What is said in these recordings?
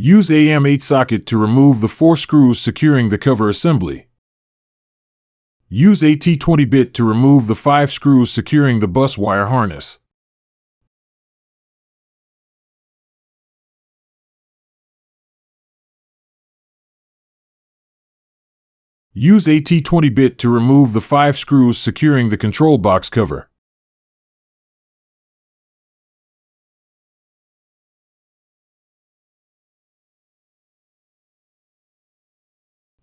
Use AM8 socket to remove the 4 screws securing the cover assembly. Use a T20 bit to remove the 5 screws securing the bus wire harness. Use a T20 bit to remove the 5 screws securing the control box cover.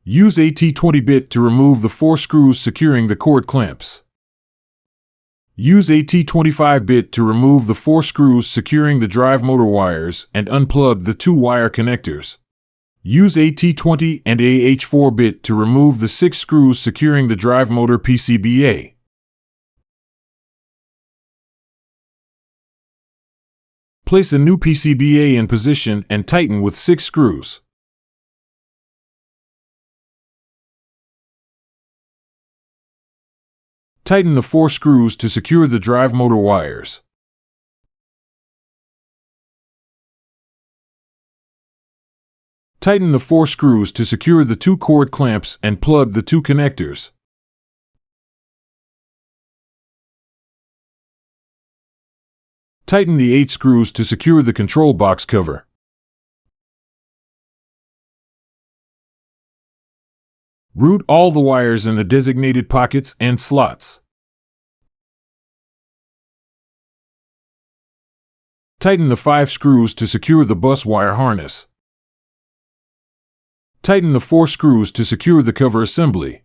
Use a T20 bit to remove the 4 screws securing the cord clamps. Use a T25 bit to remove the 4 screws securing the drive motor wires and unplug the 2 wire connectors. Use a T20 and a H4 bit to remove the 6 screws securing the drive motor PCBA. Place a new PCBA in position and tighten with 6 screws. Tighten the 4 screws to secure the drive motor wires. Tighten the 4 screws to secure the 2 cord clamps and plug the 2 connectors. Tighten the 8 screws to secure the control box cover. Route all the wires in the designated pockets and slots. Tighten the 5 screws to secure the bus wire harness. Tighten the 4 screws to secure the cover assembly.